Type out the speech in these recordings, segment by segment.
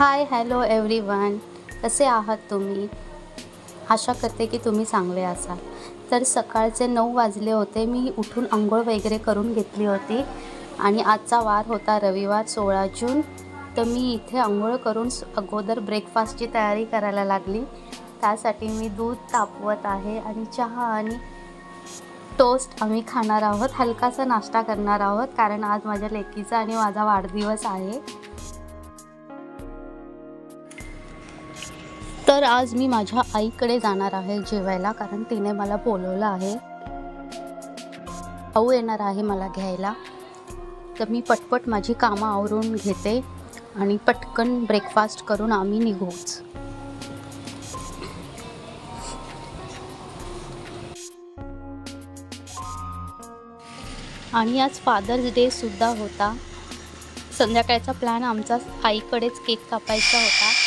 Hi hello everyone, कसे आहात तुम्ही? आशा करते की तुम्ही चांगले असाल। तर सकाळचे 9 वाजले होते, मी उठून अंघोळ वगैरे करून घेतली होती आणि आजचा वार होता रविवार 16 जून। तर मी इथे अंघोळ करून अगोदर ब्रेकफास्टची तयारी करायला लागली। त्यासाठी मी दूध तापवत आहे आणि चहा आणि टोस्ट आम्ही खाणार आहोत, हलकासा नाश्ता करणार आहोत, कारण आज माझ्या लेकीचा आणि माझा वाढदिवस आहे। तर आज मी माझ्या आईकडे जाणार आहे जेवायला, कारण तिने मला बोलवलं आहे। भाऊ येणार आहे मला घ्यायला। तर मी पटपट माझी कामं आवरून घेते आणि पटकन ब्रेकफास्ट करून आम्ही निघूच। आणि आज फादर्स डे सुद्धा होता। संध्याकाळचा प्लॅन आमचा आईकडेच केक कापायचा होता।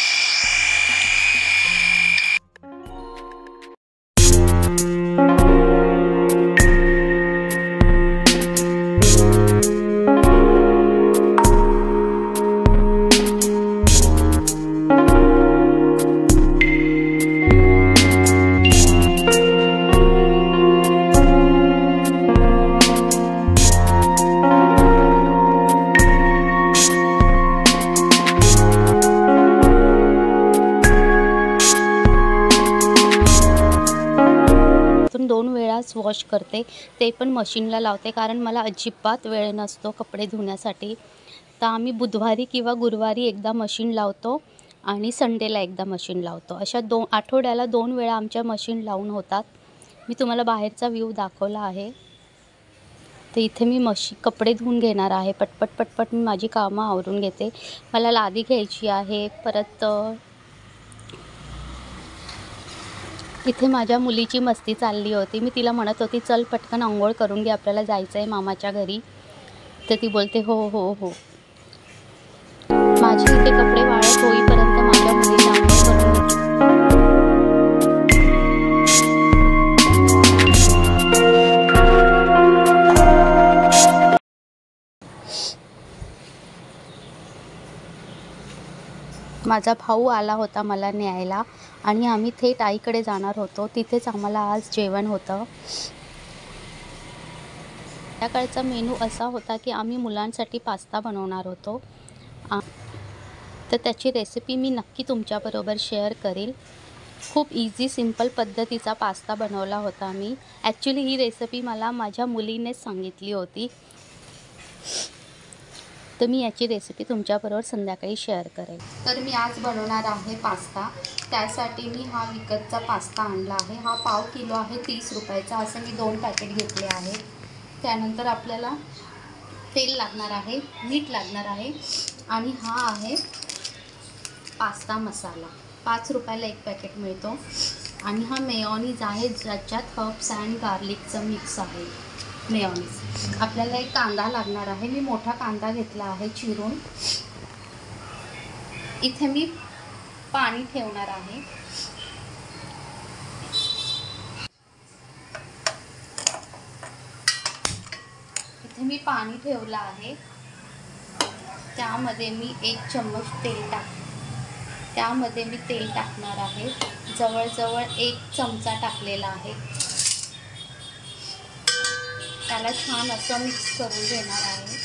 दोन वेळाच वॉश करते, ते पण मशीनला लावते, कारण मला अजिबात वेळ नसतो कपडे धुण्यासाठी। तर आम्ही बुधवारी किंवा गुरुवारी एकदा मशीन लावतो आणि संडेला एकदा मशीन लावतो। अशा आठवड्याला 2 वेळा आमच्या मशीन लावून होतात। मी तुम्हाला बाहेरचा व्ह्यू दाखवला आहे। तर इथे मी कपडे धुवून घेणार आहे। पटपट मी माझी कामं आवरून घेते। मला लादी घ्यायची आहे। परत इथे माझ्या मुलीची मस्ती चालली होती। मी तिला म्हणत होती चल पटकन अंघोळ करून घे, आपल्याला जायचं आहे मामाच्या घरी। तर ती बोलते हो हो हो। माझे इथे कपडे वाळत होईपर्यंत माझ्या मुलीला अंघोळ करून घेते। माझा भाऊ आला होता मला न्यायला आणि आम्ही थेट आईकडे जाणार होतो। तिथेच आम्हाला आज जेवण होतं। त्याकाळचा मेनू असा होता की आम्ही मुलांसाठी पास्ता बनवणार होतो। तर त्याची रेसिपी मी नक्की तुमच्याबरोबर शेअर करेल। खूप इझी सिंपल पद्धतीचा पास्ता बनवला होता मी। ॲक्च्युली ही रेसिपी मला माझ्या मुलीनेच सांगितली होती। तर मी याची रेसिपी तुमच्याबरोबर संध्याकाळी शेअर करेल। तर मी आज बनवणार आहे पास्ता। त्यासाठी मी हा विकतचा पास्ता आणला आहे। हा पाव किलो आहे, 30 रुपयाचा। असं मी 2 पॅकेट घेतले आहेत। त्यानंतर आपल्याला तेल लागणार आहे, मीठ लागणार आहे आणि हा आहे पास्ता मसाला। 5 रुपयाला 1 पॅकेट मिळतो। आणि हा मेयोनीज आहे, ज्याच्यात हर्ब्स अँड गार्लिकचं मिक्स आहे मेयोनीज। आपल्याला एक कांदा लागणार आहे। मी मोठा कांदा घेतला आहे चिरून। इथे मी पाणी ठेवणार आहे। इथे मी पाणी ठेवलं आहे। त्यामध्ये मी 1 चम्मच त्यामध्ये मी तेल टाकणार आहे। जवळजवळ 1 चमचा टाकलेला आहे। त्याला छान असं मिक्स करून घेणार आहे।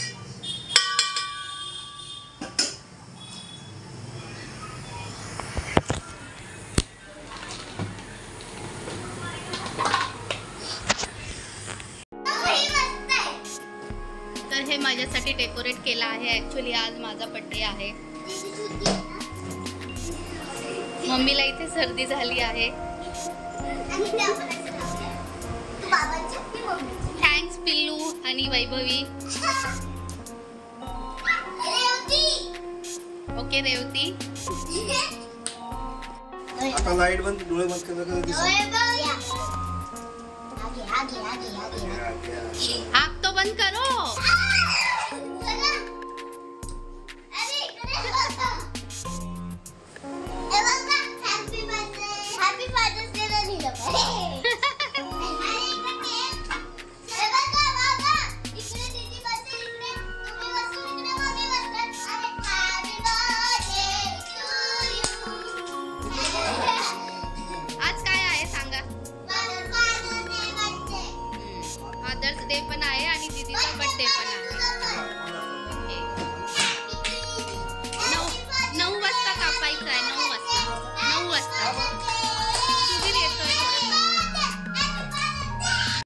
तर हे माझ्यासाठी डेकोरेट केलं आहे। ॲक्च्युली आज माझा बर्थडे आहे। मम्मीला इथे सर्दी झाली आहे। थँक्स पिल्लू आणि वैभवी। ओके रेवती। आता लाइट बंद, डोळे बंद कर दिसत। आग तो बंद करो।